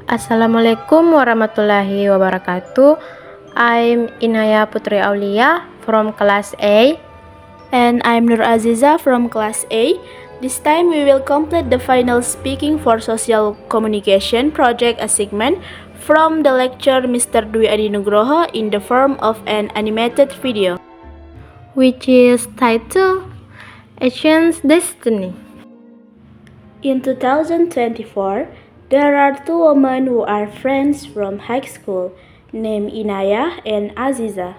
Assalamualaikum warahmatullahi wabarakatuh. I'm Inaya Putri Aulia from class A. And I'm Nur Aziza from class A. This time we will complete the final Speaking for Social Communication project assignment from the lecture Mr. Dwi Adi Nugroho in the form of an animated video, which is titled Asian's Destiny. In 2024, there are two women who are friends from high school, named Inaya and Aziza.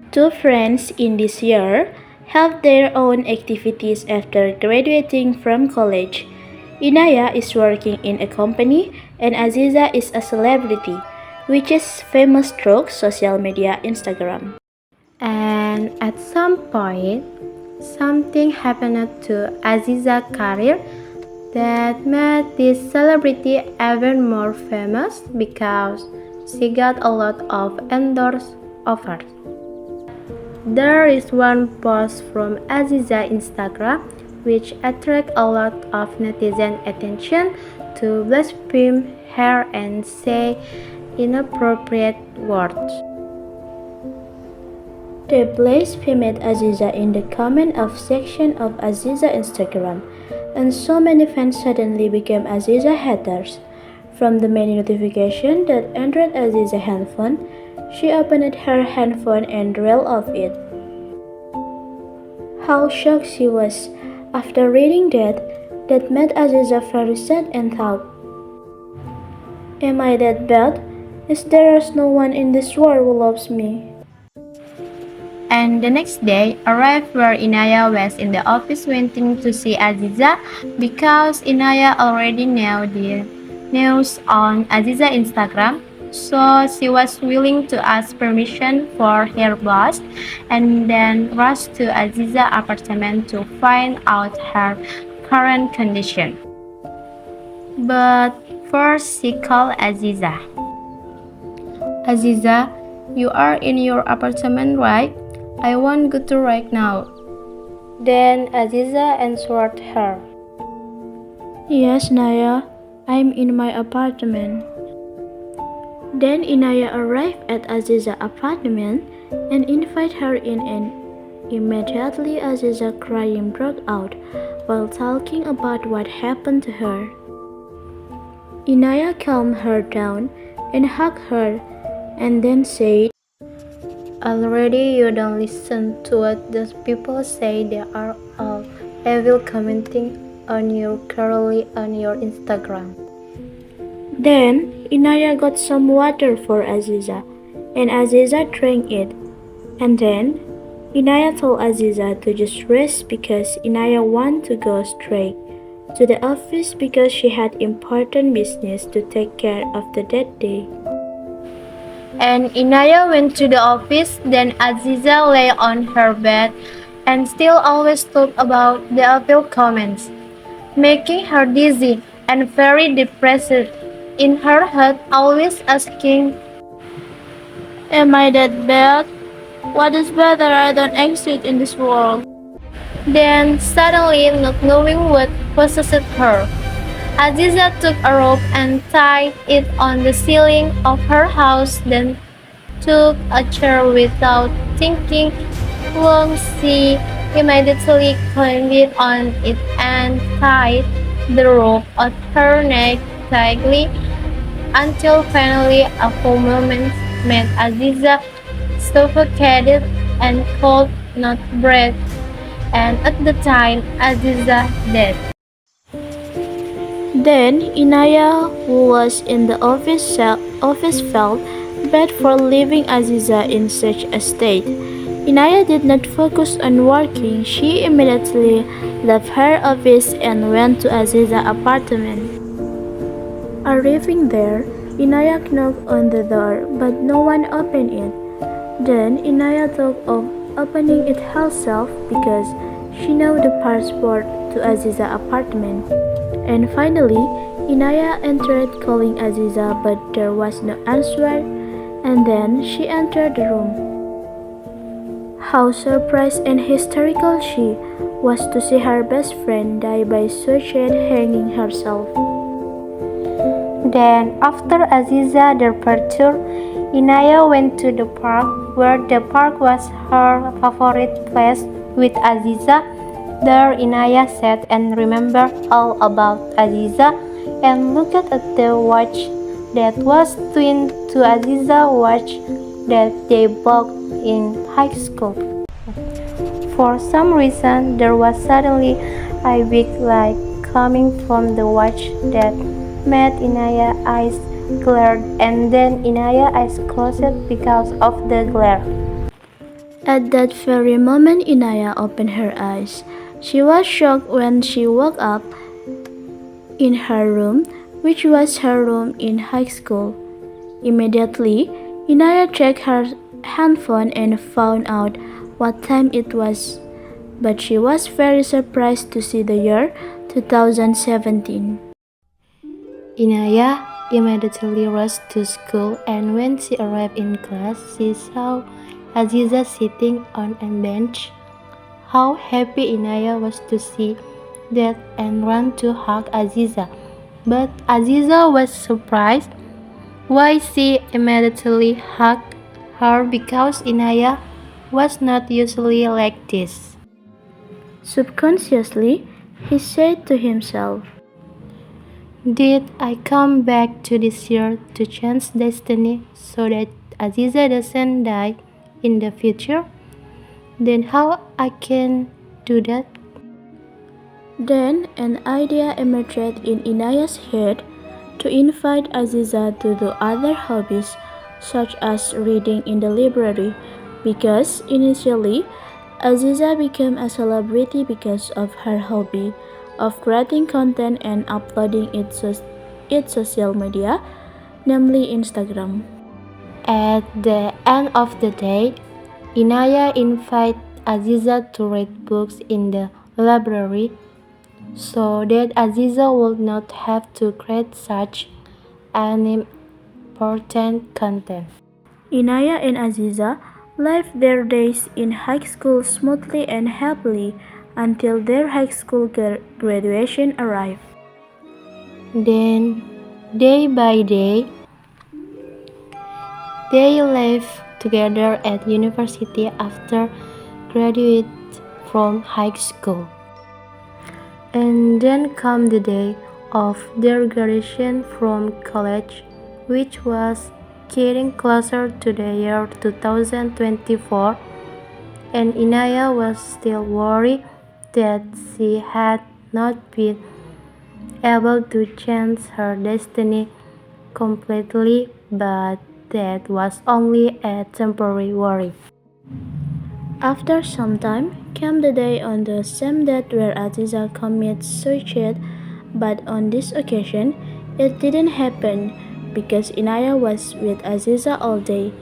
Two friends in this year have their own activities after graduating from college. Inaya is working in a company and Aziza is a celebrity, which is famous through social media Instagram. And at some point, something happened to Aziza's career that made this celebrity even more famous because she got a lot of endorsed offers. There is one post from Aziza's Instagram which attracted a lot of netizen attention to blaspheme her and say inappropriate words. They blasphemed Aziza in the comment of section of Aziza Instagram, and so many fans suddenly became Aziza haters. From the many notifications that entered Aziza's handphone, she opened her handphone and read of it. How shocked she was after reading that made Aziza very sad and thought, "Am I that bad? Is there no one in this world who loves me?" And the next day arrived where Inaya was in the office waiting to see Aziza because Inaya already knew the news on Aziza's Instagram, so she was willing to ask permission for her boss and then rushed to Aziza's apartment to find out her current condition. But first she called Aziza. "Aziza, you are in your apartment, right? I won't go to right now." Then Aziza answered her, "Yes, Naya, I'm in my apartment." Then Inaya arrived at Aziza's apartment and invited her in, and immediately Aziza crying broke out while talking about what happened to her. Inaya calmed her down and hugged her and then said, "Already you don't listen to what those people say. They are all evil commenting on you currently on your Instagram." Then Inaya got some water for Aziza, and Aziza drank it. And then Inaya told Aziza to just rest because Inaya wanted to go straight to the office because she had important business to take care of that day. And Inaya went to the office. Then Aziza lay on her bed and still always talked about the evil comments, making her dizzy and very depressed. In her head, always asking, "Am I that bad? What is better I don't exist in this world?" Then suddenly, not knowing what possessed her, Aziza took a rope and tied it on the ceiling of her house, then took a chair without thinking long. She immediately climbed on it and tied the rope at her neck tightly until finally a few moments made Aziza suffocated and could not breathe, and at the time Aziza died. Then Inaya, who was in the office, felt bad for leaving Aziza in such a state. Inaya did not focus on working. She immediately left her office and went to Aziza's apartment. Arriving there, Inaya knocked on the door, but no one opened it. Then Inaya thought of opening it herself because she knew the password to Aziza's apartment. And finally, Inaya entered calling Aziza, but there was no answer, and then she entered the room. How surprised and hysterical she was to see her best friend die by suicide hanging herself. Then, after Aziza's departure, Inaya went to the park, where the park was her favorite place with Aziza. There, Inaya sat and remembered all about Aziza and looked at the watch that was twin to Aziza's watch that they bought in high school. For some reason, there was suddenly a big light coming from the watch that made Inaya's eyes glare, and then Inaya's eyes closed because of the glare. At that very moment, Inaya opened her eyes. She was shocked when she woke up in her room, which was her room in high school. Immediately, Inaya checked her handphone and found out what time it was, but she was very surprised to see the year 2017. Inaya immediately rushed to school, and when she arrived in class, she saw Aziza sitting on a bench. How happy Inaya was to see that and ran to hug Aziza. But Aziza was surprised why she immediately hugged her because Inaya was not usually like this. Subconsciously, he said to himself, Did I come back to this year to change destiny so that Aziza doesn't die in the future? Then how I can do that? Then an idea emerged in Inaya's head to invite Aziza to do other hobbies such as reading in the library, because initially Aziza became a celebrity because of her hobby of creating content and uploading its social media, namely Instagram. At the end of the day, Inaya invited Aziza to read books in the library so that Aziza would not have to create such an important content. Inaya and Aziza lived their days in high school smoothly and happily until their high school graduation arrived. Then, day by day, they lived together at university after graduate from high school. And then come the day of their graduation from college, which was getting closer to the year 2024, and Inaya was still worried that she had not been able to change her destiny completely, but that was only a temporary worry. After some time came the day on the same date where Aziza commits suicide, but on this occasion it didn't happen because Inaya was with Aziza all day,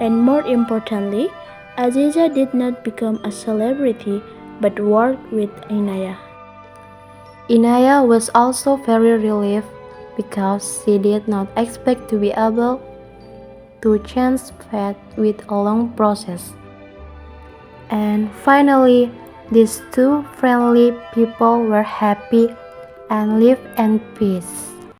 and more importantly, Aziza did not become a celebrity but worked with Inaya. Inaya was also very relieved because she did not expect to be able to change fate with a long process. And finally, these two friendly people were happy and lived in peace.